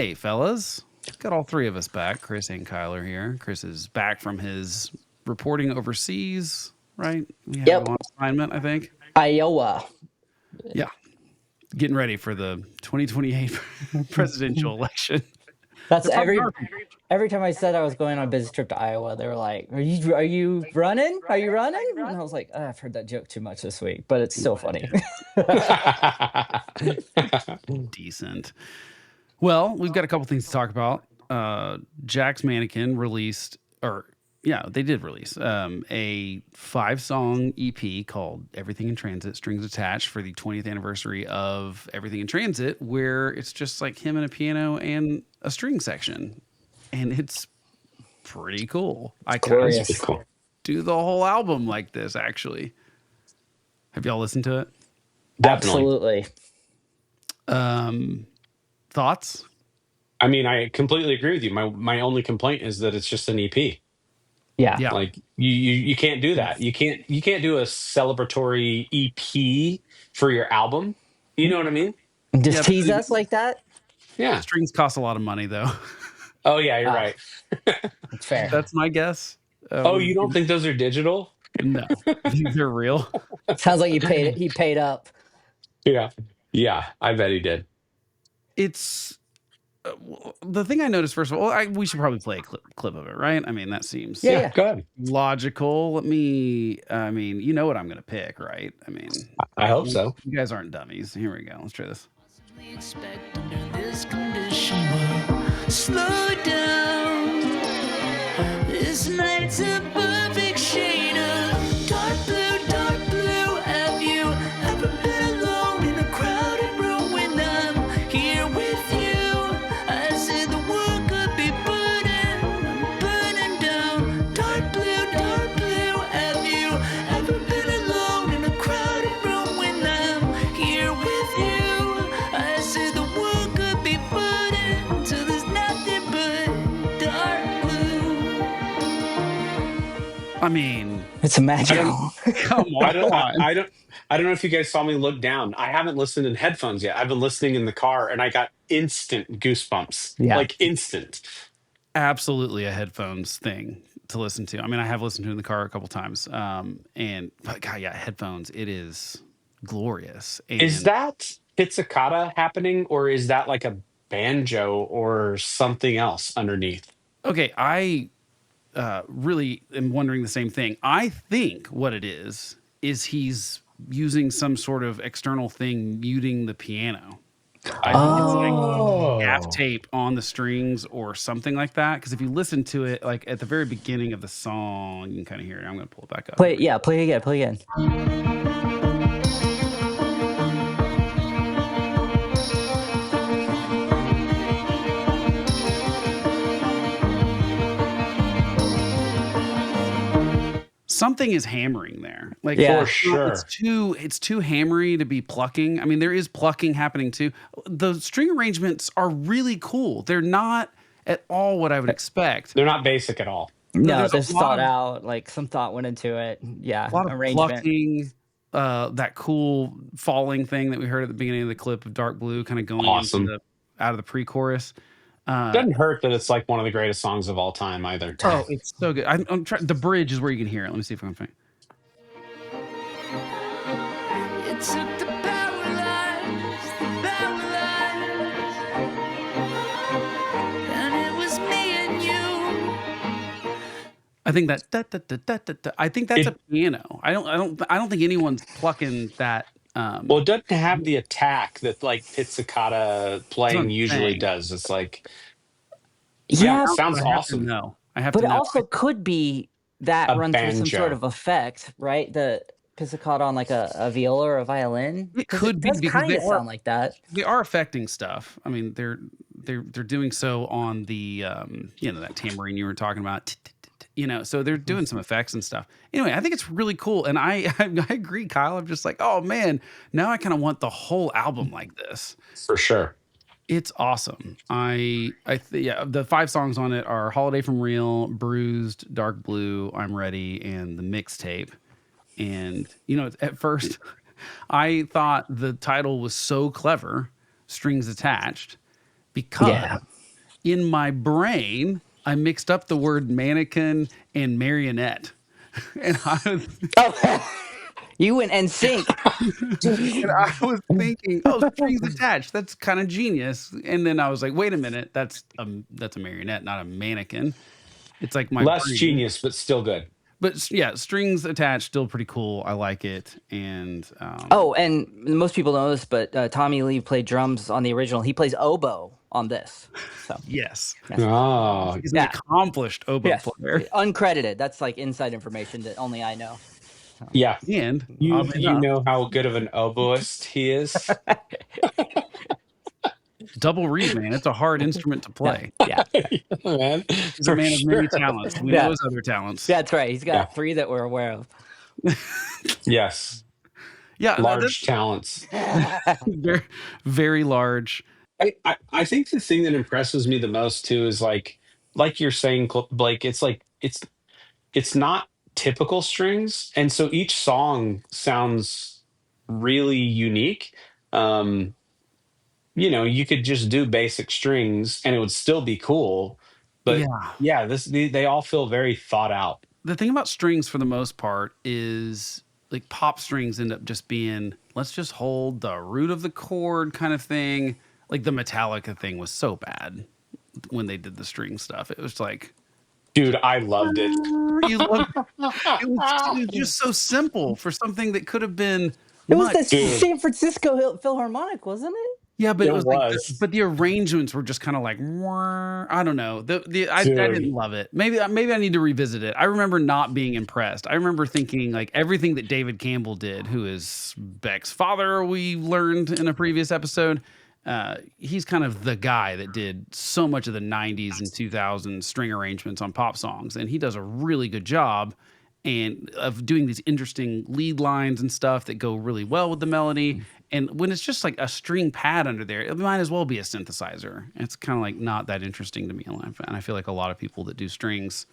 Hey, fellas. Got all three of us back. Chris and Kyler here. Chris is back from his reporting overseas, right? We had Yep. you on assignment, I think. Iowa. Yeah. Getting ready for the 2028 presidential election. That's Or probably every time I said I was going on a business trip to Iowa, they were like, "Are you running? Are you running?" And I was like, I've heard that joke too much this week, but it's still funny. decent. Well, we've got a couple things to talk about. Jack's Mannequin released, or yeah, they did release a 5-song EP called Everything in Transit, Strings Attached, for the 20th anniversary of Everything in Transit, where it's just like him and a piano and a string section. And it's pretty cool. I kind of Glorious. Pretty cool. do the whole album like this, actually. Have y'all listened to it? Definitely. Absolutely. Thoughts? I mean, I completely agree with you. My only complaint is that it's just an EP. Yeah. Yeah. Like you can't do that. You can't do a celebratory EP for your album. You know what I mean? Just Yeah, tease us like that? Yeah. strings cost a lot of money, though. Oh yeah, you're Ah, right. It's fair. That's my guess. Oh, you don't think those are digital? No, they're real. Sounds like he paid up. Yeah. Yeah, I bet he did. It's the thing I noticed. First of all, we should probably play a clip of it, right? I mean, that seems Yeah. Go ahead. logical. I mean, you know what I'm going to pick, right? I mean, I hope so. you guys aren't dummies. Here we go. Let's try this. We expect under this condition will slow down. This night's a perfect shade of dark blue, dark blue. Have you ever been alone in a crowded room when I'm here with you? I said the world could be burning, I'm burning down. Dark blue, have you ever been alone in a crowded room when I'm here with you? I said the world could be burning till there's nothing but dark blue. I mean, It's magical. come on. I don't know if you guys saw me look down. I haven't listened in headphones yet. I've been listening in the car and I got instant goosebumps. Yeah. Like instant. Absolutely a headphones thing to listen to. I mean, I have listened to it in the car a couple times. But God, yeah, headphones. It is glorious. And Is that pizzicato happening or is that like a banjo or something else underneath? okay, I really am wondering the same thing. I think what it is he's using some sort of external thing muting the piano. I think it's like gaff tape on the strings or something like that. Because if you listen to it, like at the very beginning of the song, you can kind of hear it. I'm going to pull it back up. Play it again. Something is hammering there. Like Yeah. For sure. it's too hammery to be plucking. I mean, there is plucking happening too. The string arrangements are really cool. They're not at all what I would expect. They're not basic at all. No, there's a this lot thought of- out, like some thought went into it. Yeah. A lot of Arrangement. plucking, that cool falling thing that we heard at the beginning of the clip of Dark Blue, kind of going Awesome. out of the pre-chorus. Doesn't hurt that it's like one of the greatest songs of all time either. Oh, it's so good. I'm trying. The bridge is where you can hear it. Let me see if I can find it. It took the power lines, and it was me and you. I think that I think that's a piano. I don't think anyone's plucking that. Well, it doesn't have the attack that like pizzicato playing usually saying. does. It's like Yeah, it sounds I have to awesome. know. I have but to it know. also could be that A run through some banjo. sort of effect, right? The pizzicato on like a viola or a violin. It 'Cause could be does because kind they of sound like that. They are affecting stuff. I mean, they're doing so on the that tambourine you were talking about. So they're doing some effects and stuff. Anyway, I think it's really cool, and I agree, Kyle. I'm just like, oh man, now I kind of want the whole album like this. For sure. It's awesome. The 5 songs on it are "Holiday from Real," "Bruised," "Dark Blue," "I'm Ready," and the mixtape. And at first, I thought the title was so clever, "Strings Attached," because in my brain, I mixed up the word mannequin and marionette. And Oh, you went NSYNC. and I was thinking, oh, strings attached. That's kind of genius. And then I was like, wait a minute, that's a marionette, not a mannequin. It's like my Less brain. genius, but still good. But yeah, strings attached, still pretty cool. I like it. And Oh, and most people know this, but Tommy Lee played drums on the original. He plays oboe on this. So yes, Oh, he's Yeah. an accomplished oboe yes, player. uncredited. That's like inside information that only I know. yeah. And You oddly you enough, know how good of an oboist he is. double reed, man. It's a hard instrument to play. Yeah, Man, He's a man of many talents. We Yeah. know his other talents. that's right. He's got Yeah. 3 that we're aware of. Yes, Yeah, large talents. very, very large. I think the thing that impresses me the most too is like you're saying, Blake. It's like it's not typical strings, and so each song sounds really unique. Um, you could just do basic strings and it would still be cool. But Yeah. they all feel very thought out. The thing about strings for the most part is like pop strings end up just being, let's just hold the root of the chord kind of thing. Like the Metallica thing was so bad when they did the string stuff. It was like, Dude, I loved it. you love it was just so simple for something that could have been It was much. the Dude. San Francisco Philharmonic, wasn't it? Yeah, but it It was like, was. but the arrangements were just kind of like, I don't know. I Dude. didn't love it. Maybe I need to revisit it. I remember not being impressed. I remember thinking like everything that David Campbell did, who is Beck's father, we learned in a previous episode. He's kind of the guy that did so much of the 90s and 2000s string arrangements on pop songs, and he does a really good job and of doing these interesting lead lines and stuff that go really well with the melody. And when it's just like a string pad under there, it might as well be a synthesizer. It's kind of like not that interesting to me in life. And I feel like a lot of people that do strings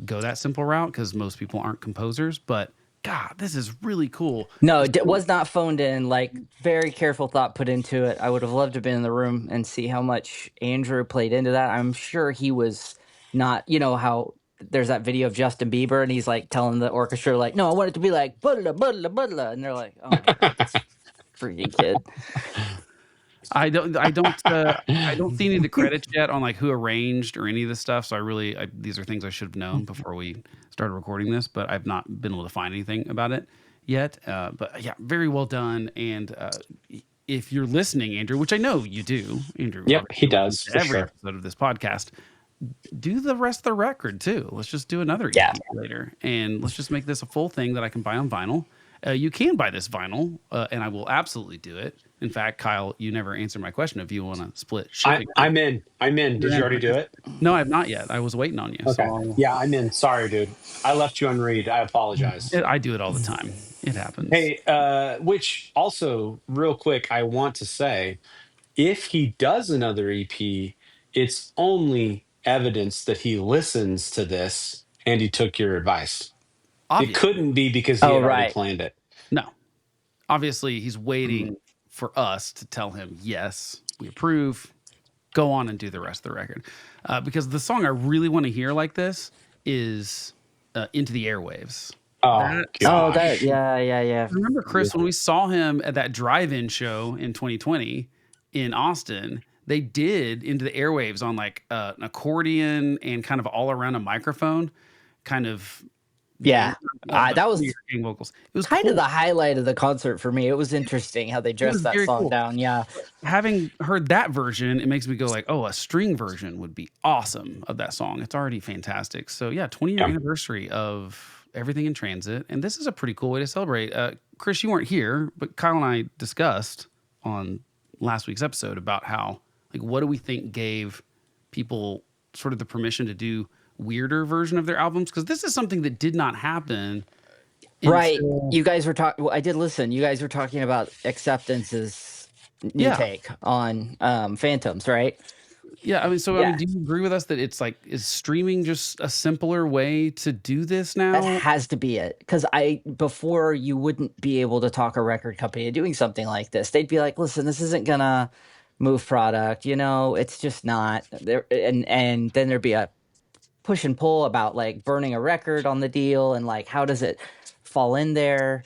go that simple route because most people aren't composers. But God, this is really cool. No, it was not phoned in. Like, very careful thought put into it. I would have loved to have been in the room and see how much Andrew played into that. I'm sure he was not, how there's that video of Justin Bieber and he's like telling the orchestra, like, no, I want it to be like, buddla, buddla, buddla. And they're like, oh, my God, this freaking kid. I don't see any of the credits yet on like who arranged or any of this stuff. So these are things I should have known before we started recording this, but I've not been able to find anything about it yet. But yeah, very well done. And if you're listening, Andrew, which I know you do, Andrew. Yep, obviously he does, listens to for every sure. episode of this podcast. Do the rest of the record too. Let's just do another Yeah. EP later, and let's just make this a full thing that I can buy on vinyl. You can buy this vinyl, and I will absolutely do it. In fact, Kyle, you never answered my question if you want to split shipping. I'm in. Did you already do it? No, I have not yet. I was waiting on you. Okay. So Yeah, I'm in. Sorry, dude. I left you unread. I apologize. I do it all the time. It happens. Hey, which also, real quick, I want to say, if he does another EP, it's only evidence that he listens to this and he took your advice. Obviously. It couldn't be because he Oh, had already right. planned it. No. Obviously, he's waiting for us to tell him, yes, we approve. Go on and do the rest of the record. Because the song I really want to hear like this is Into the Airwaves. Oh, Oh, gosh. yeah. Remember, Chris, when we saw him at that drive-in show in 2020 in Austin, they did Into the Airwaves on like an accordion and kind of all around a microphone, kind of. Yeah. That was vocals. It was kind cool. of the highlight of the concert for me. It was interesting how they dressed that very song cool. down. Yeah. Having heard that version, it makes me go like, oh, a string version would be awesome of that song. It's already fantastic. So yeah, 20-year anniversary of Everything in Transit. And this is a pretty cool way to celebrate. Chris, you weren't here, but Kyle and I discussed on last week's episode about how, like, what do we think gave people sort of the permission to do weirder version of their albums? Because this is something that did not happen. Right. You guys were talking. Well, I did listen. You guys were talking about Acceptance's new take on Phantoms, right? Yeah, I mean, so I Yeah. mean, do you agree with us that it's like, is streaming just a simpler way to do this now? That has to be it. Because before you wouldn't be able to talk a record company into doing something like this. They'd be like, listen, this isn't gonna Move product. It's just not there. And then there'd be a push and pull about like burning a record on the deal and like how does it fall in there.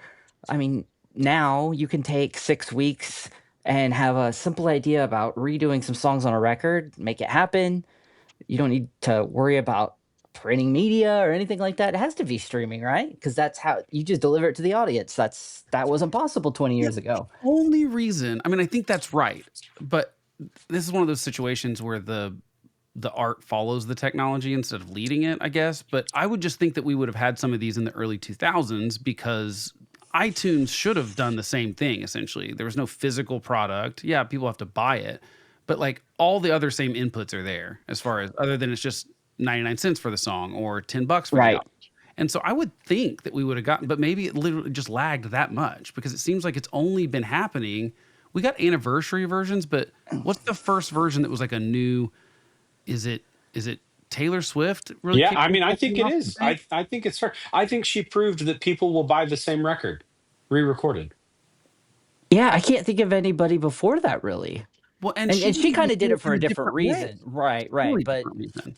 I mean, now you can take 6 weeks and have a simple idea about redoing some songs on a record, make it happen. You don't need to worry about printing media or anything like that. It has to be streaming, right? Because that's how you just deliver it to the audience. That wasn't possible 20 years ago. Only reason, I mean, I think that's right, but this is one of those situations where the art follows the technology instead of leading it, I guess. But I would just think that we would have had some of these in the early 2000s because iTunes should have done the same thing. Essentially, there was no physical product. Yeah, people have to buy it, but like all the other same inputs are there as far as other than it's just 99 cents for the song or $10 for the Right. album. And so I would think that we would have gotten, but maybe it literally just lagged that much because it seems like it's only been happening. We got anniversary versions, but what's the first version that was like a new? Is it Taylor Swift really? Yeah, kicked I this mean, I whole think thing it off is. the bank? I think it's fair. I think she proved that people will buy the same record, re-recorded. Yeah, I can't think of anybody before that really. Well, and And she she even kind of did do it for in a a different different way, reason. Right, totally but different reason.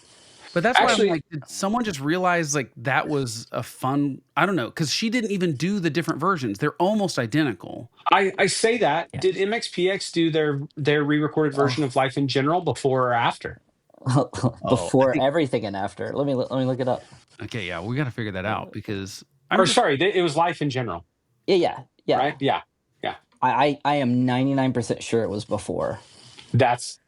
But that's why I'm Actually, like, did someone just realize like that was a fun? I don't know, because she didn't even do the different versions. They're almost identical. I say that. yeah. Did MXPX do their re-recorded version Oh, of Life in General before or after? Oh, I before think everything and after. Let me look it up. okay, yeah, we got to figure that out because I'm Or just sorry, it was Life in General, Yeah. right? Yeah, yeah. I am 99% sure it was before. That's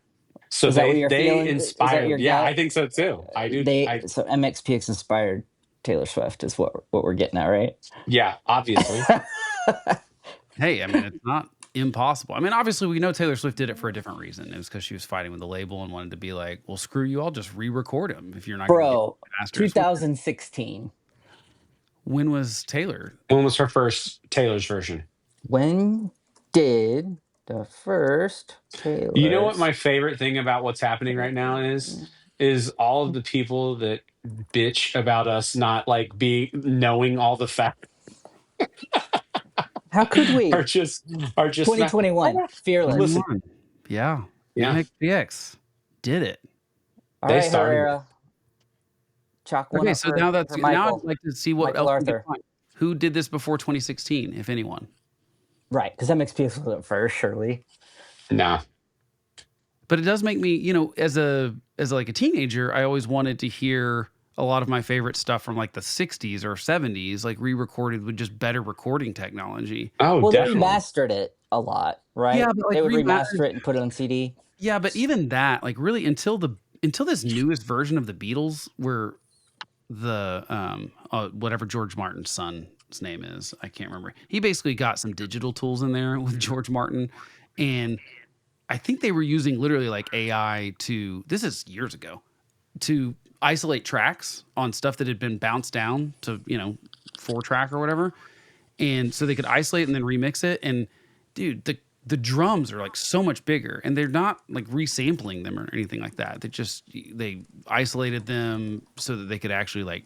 so Is that what you're they feeling? Is that your inspired. Yeah, I gut? think so too. I do. So MXPX inspired Taylor Swift is what we're getting at, right? Yeah, obviously. hey, I mean, it's not impossible. I mean, obviously, we know Taylor Swift did it for a different reason. It was because she was fighting with the label and wanted to be like, well, screw you, I'll just re-record him if you're not going to get Bro, masters. 2016. When was Taylor? When was her first Taylor's version? When did the first Taylor? You know what my favorite thing about what's happening right now is all of the people that bitch about us not like knowing all the facts How could we? are just not, 2021, fearless. listen. 21. Yeah. Yeah. MXPX did it. All They right, started it. Herrera. Chalk one Okay, up so for, now that's for now Michael. I'd like to see what Michael else we can Arthur. find. Who did this before 2016, if anyone. Right, because MXPX wasn't first, surely. No. But it does make me, as like a teenager, I always wanted to hear a lot of my favorite stuff from like the 60s or 70s, like re-recorded with just better recording technology. Oh, Well, definitely. they remastered it a lot, right? Yeah, but like they would remaster it and put it on CD. Yeah, but even that, like really until this newest version of the Beatles, where the whatever George Martin's son's name is, I can't remember. He basically got some digital tools in there with George Martin, and I think they were using literally like AI this is years ago, to isolate tracks on stuff that had been bounced down to 4-track or whatever, and so they could isolate and then remix it. And dude, the drums are like so much bigger, and they're not like resampling them or anything like that. They isolated them so that they could actually like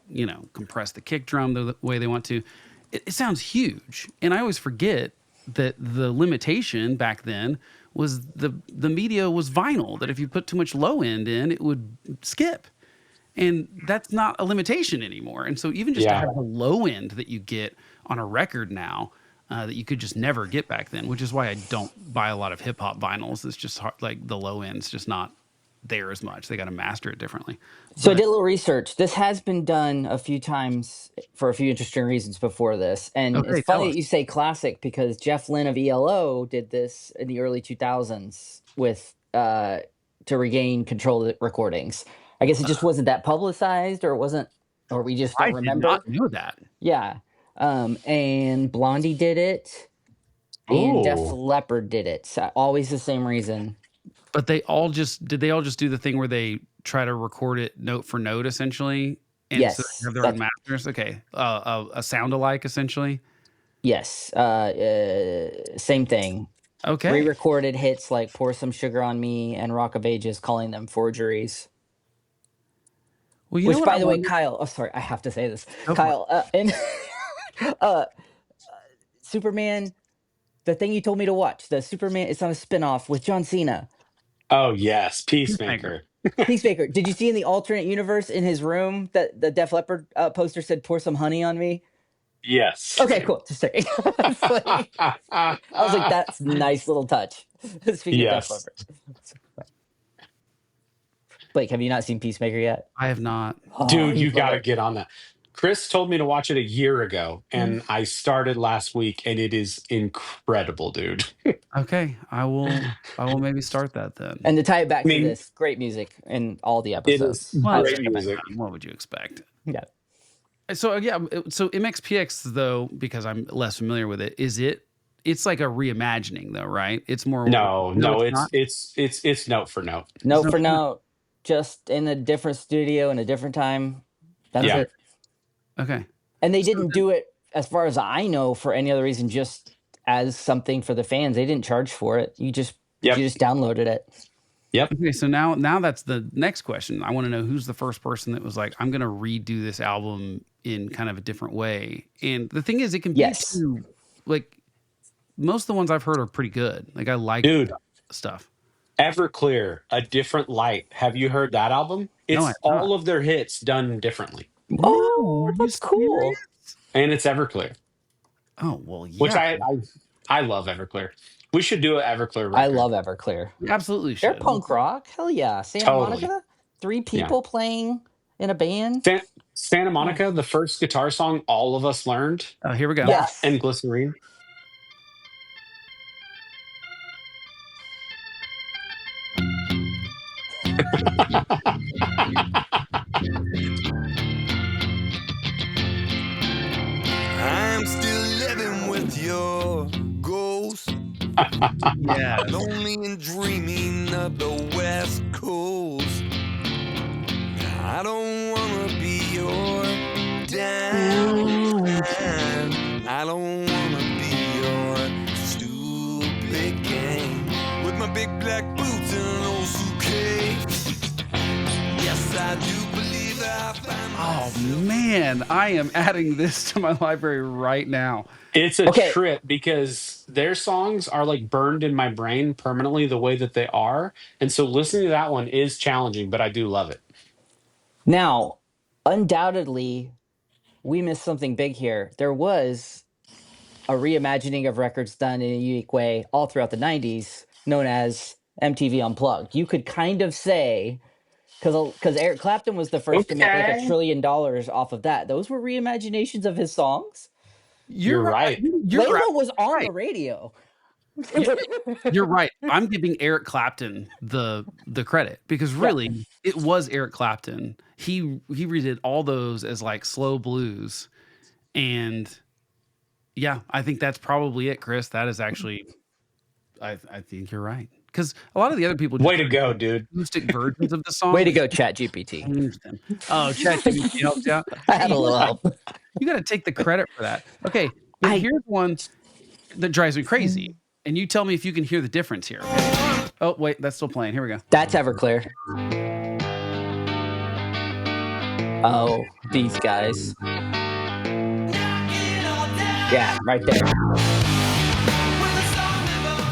compress the kick drum the way they want to. It sounds huge, and I always forget that the limitation back then was the media was vinyl, that if you put too much low end in, it would skip. And that's not a limitation anymore. And so even just to Yeah. have the low end that you get on a record now, that you could just never get back then, which is why I don't buy a lot of hip hop vinyls. It's just hard, like the low end's just not there as much. They got to master it differently. So I did a little research. This has been done a few times for a few interesting reasons before this. And Okay, it's tell funny us. that you say classic because Jeff Lynne of ELO did this in the early 2000s with to regain control of the recordings. I guess it just wasn't that publicized, or it wasn't, or we just I don't did remember. not know that. Yeah. And Blondie did it, and Def Oh. Leppard did it. So always the same reason. But did they all just do the thing where they try to record it note for note essentially? And so Yes, they have their own masters? Okay. A sound alike essentially? yes. Same thing. Okay. Re-recorded hits like "Pour Some Sugar on Me" and "Rock of Ages," calling them forgeries. Well, you Which, know what by I the way, wonder- Kyle. Oh, sorry, I have to say this, Go for it. Kyle. And Superman, the thing you told me to watch, the Superman. It's on a spinoff with John Cena. Oh yes, Peacemaker. Peacemaker. Peacemaker. Did you see in the alternate universe in his room that the Def Leppard poster said "Pour some honey on me"? Yes. Okay, cool. Just checking. I was like, that's a nice little touch. Speaking of Def Yes. Leppard, Blake, have you not seen Peacemaker yet? I have not. Oh, Dude, you you'd love got to it. get on that. Chris told me to watch it a year ago, Mm-hmm. and I started last week, and it is incredible, dude. Okay, I will maybe start that then. And to tie it back I to mean, this, great music in all the it episodes. is Well, Highly great recommend. music. what would you expect? Yeah. So yeah, so MXPX though, because I'm less familiar with it, it's like a reimagining though, right? It's more No, not. it's note for note. Note No, for note, just in a different studio in a different time. That's Yeah. it. Okay. And they So didn't do it, as far as I know, for any other reason, just as something for the fans. They didn't charge for it. You just downloaded it. Yep. Okay, so now that's the next question. I want to know who's the first person that was like, I'm going to redo this album in kind of a different way. And the thing is, it can be too, like most of the ones I've heard are pretty good. Like I like Dude, stuff. Everclear, A Different Light. Have you heard that album? No, It's I've all not. of their hits done differently. No, Oh, are you that's cool. serious? And it's Everclear, Oh well, yeah. which I love Everclear. We should do an Everclear record. I love Everclear. We absolutely They're should. punk rock. Hell yeah. Santa Totally. Monica, 3 people playing in a band. Santa Monica, the first guitar song all of us learned, Oh, here we go. Yes. and Glycerine. I'm still living with your ghost, Yeah. lonely and dreaming of the West Coast. I don't wanna be your dime. I don't wanna be your stupid game with my big black boots and an old suitcase. Yes, I do believe I found Oh man, I am adding this to my library right now. It's a Okay. trip because their songs are like burned in my brain permanently the way that they are. And so listening to that one is challenging, but I do love it. Now, undoubtedly, we missed something big here. There was a reimagining of records done in a unique way all throughout the 90s, known as MTV Unplugged. You could kind of say, because Eric Clapton was the first to make like $1 trillion off of that. Those were reimaginations of his songs. You're right. You're Layla right. was on the radio. You're right. I'm giving Eric Clapton the credit because really it was Eric Clapton. He redid all those as like slow blues, and yeah, I think that's probably it, Chris. That is actually, I think you're right because a lot of the other people Way to go, dude. acoustic versions of the song. Way to go, ChatGPT. Changed them. Oh, ChatGPT helps you out. I had a little help. You got to take the credit for that. Okay, here's one that drives me crazy, and you tell me if you can hear the difference here. Oh wait, that's still playing. Here we go. That's Everclear. Oh, these guys. Yeah, right there.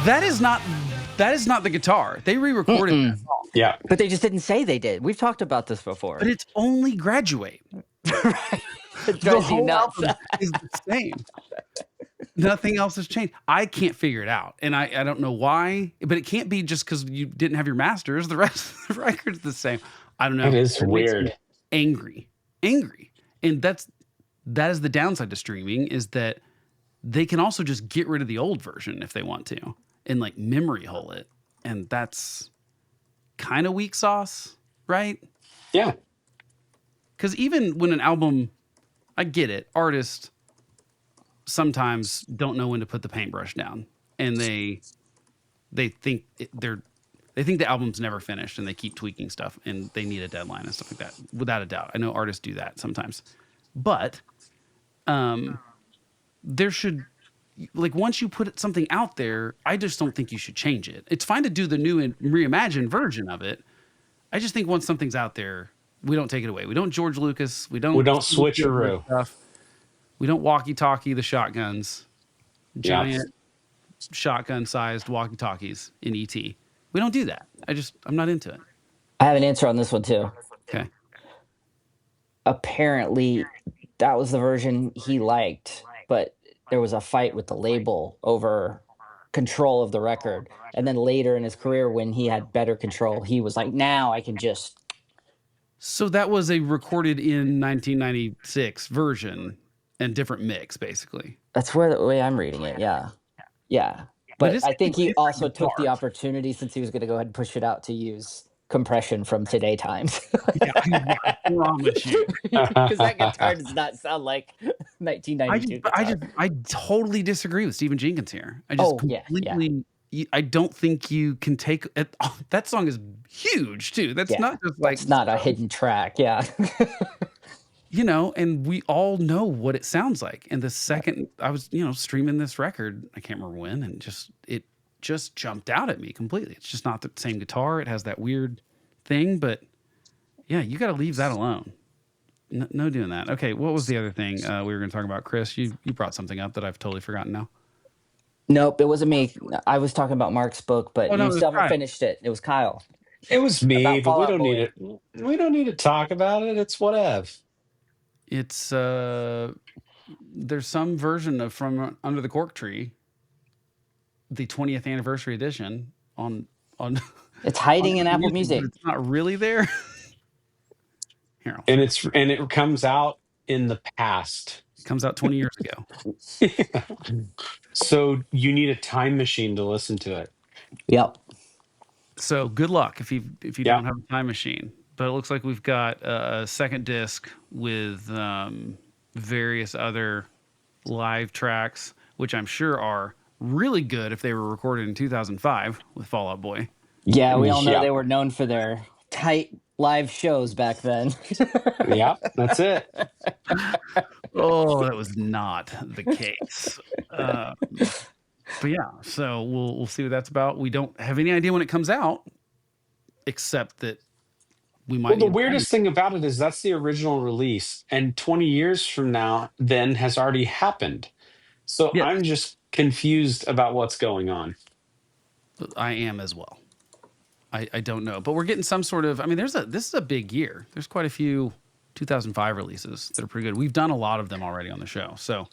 That is not the guitar. They re-recorded that song, Yeah. But they just didn't say they did. We've talked about this before. but it's only Graduate. It The drives you whole nuts. album is the same. Nothing else has changed. I can't figure it out, and I don't know why. But it can't be just because you didn't have your masters. The rest of the record's the same. I don't know. It is makes me weird. angry, and that is the downside to streaming is that they can also just get rid of the old version if they want to and like memory hole it, and that's kind of weak sauce, right? Yeah. Because even when an album, I get it, artists sometimes don't know when to put the paintbrush down, and they think they think the album's never finished, and they keep tweaking stuff, and they need a deadline and stuff like that. Without a doubt, I know artists do that sometimes, but there should, like, once you put something out there, I just don't think you should change it. It's fine to do the new and reimagined version of it. I just think once something's out there, we don't take it away. We don't George Lucas. We don't switcheroo stuff. We don't walkie-talkie the shotguns, giant shotgun-sized walkie-talkies in ET. We We don't do that. I'm not into it. I have an answer on this one too. Okay. Apparently, that was the version he liked, but there was a fight with the label over control of the record. And then later in his career, when he had better control, he was like, now I can just. So that was a recorded in 1996 version and different mix, basically. That's the way I'm reading it. Yeah. Yeah. But But it's I think he different also took the guitars. opportunity, since he was going to go ahead and push it out, to use compression from Today Times. Yeah, I promise you. Because that guitar does not sound like I 1992 guitar. I totally disagree with Stephen Jenkins here. I just Oh, yeah, yeah. completely. I don't think you can take it. Oh, that song is huge too. That's Yeah, not just like It's not a hidden track. Yeah. you know, and we all know what it sounds like. And the second I was, streaming this record, I can't remember when, and it just jumped out at me completely. It's just not the same guitar. It has that weird thing, but yeah, you got to leave that alone. No doing that. Okay, what was the other thing we were going to talk about? Chris, you brought something up that I've totally forgotten now. Nope, it wasn't me. I was talking about Mark's book, but Oh, no, it you was still haven't Kyle. finished it. It was Kyle. It was me, About but we Fallout don't need Boy. it. We don't need to talk about it. It's whatever. It's there's some version of From Under the Cork Tree, the 20th anniversary edition on It's hiding in on Apple YouTube, Music. but it's not really there. Here, And it comes out in the past. it comes out 20 years ago. So you need a time machine to listen to it. Yep. So good luck if you Yeah. don't have a time machine. But it looks like we've got a second disc with various other live tracks, which I'm sure are really good if they were recorded in 2005 with Fall Out Boy. Yeah, we all know Yeah. they were known for their tight live shows back then. Yeah, that's it. Oh, that was not the case. But yeah, so we'll see what that's about. We don't have any idea when it comes out, except that we might. Well, the need a weirdest thing about it is that's the original release, and 20 years from now, then has already happened. So Yeah. I'm just confused about what's going on. I am as well. I don't know, but we're getting some sort of. I mean, this is a big year. There's quite a few 2005 releases that are pretty good. We've done a lot of them already on the show. So,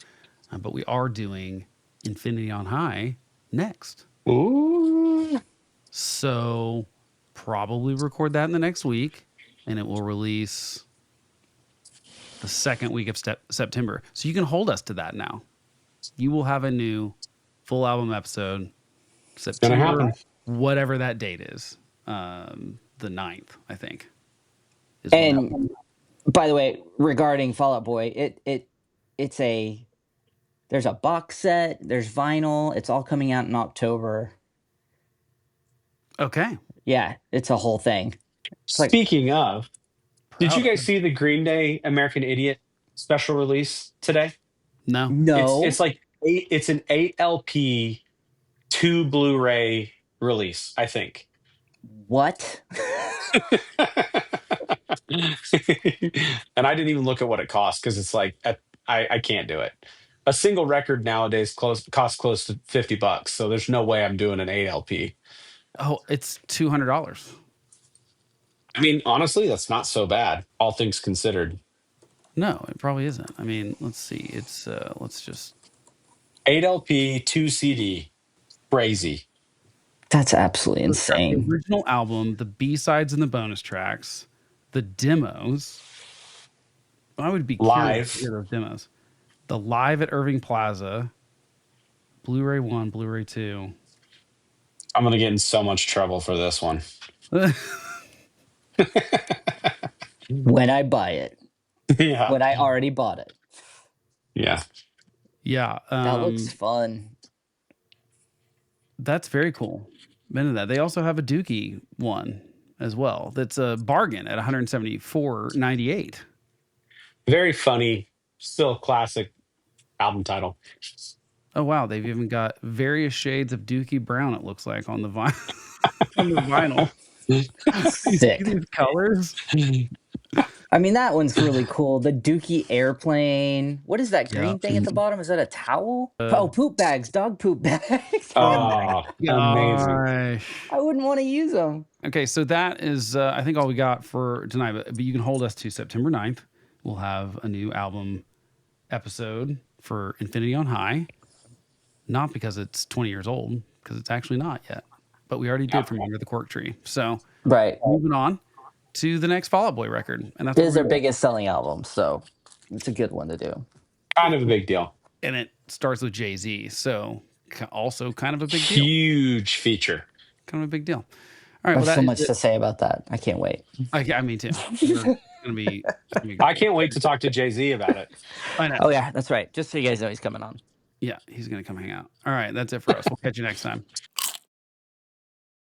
but we are doing Infinity on High next. Ooh. So probably record that in the next week, and it will release the second week of September. So you can hold us to that now. You will have a new full album episode September, happen. whatever that date is, the 9th, I think. is when that will- And by the way, regarding Fall Out Boy, there's a box set, there's vinyl, it's all coming out in October. okay. Yeah, it's a whole thing. like- Speaking of, did you Proud. guys see the Green Day American Idiot special release today? No. No. It's like it's an 8 LP, 2 Blu-ray release, I think. What? And I didn't even look at what it cost because it's like I can't do it. A single record nowadays costs close to $50, so there's no way I'm doing an 8 LP. Oh, it's $200. I mean, honestly, that's not so bad, all things considered. No, it probably isn't. I mean, let's see. It's let's just 8 LP, 2 CD, crazy. That's absolutely the insane. original album, the B-sides and the bonus tracks, the demos. I would be curious Live. to hear those demos. The live at Irving Plaza, Blu-ray 1, Blu-ray 2. I'm gonna get in so much trouble for this one. When I buy it, Yeah, when I already bought it. yeah. Yeah, That looks fun. that's very cool. Been to that. They also have a Dookie one as well. That's a bargain at $174.98. Very funny, still classic album title. Oh wow, they've even got various shades of Dookie Brown. It looks like on the vinyl. on the vinyl. You see Sick. these colors? I mean, that one's really cool. The Dookie airplane. What is that green Yeah. thing at the bottom? Is that a towel? Oh, poop bags. Dog poop bags. Oh, amazing. Gosh. I wouldn't want to use them. Okay, so that is, I think, all we got for tonight. But you can hold us to September 9th. We'll have a new album episode for Infinity on High. Not because it's 20 years old, because it's actually not yet. But we already did from Under the Cork Tree. So Right. moving on to the next Fall Out Boy record. And that's It what is we're their doing. biggest selling album, so it's a good one to do. Kind of a big deal. And it starts with Jay-Z. So also kind of a big deal. Huge feature. Kind of a big deal. All right. There's Well, so that much to say about that. I can't wait. yeah, me too. It's gonna be I can't wait to talk to Jay-Z about it. I know. Oh yeah, that's right. Just so you guys know, he's coming on. Yeah, he's gonna come hang out. All right, that's it for us. We'll catch you next time.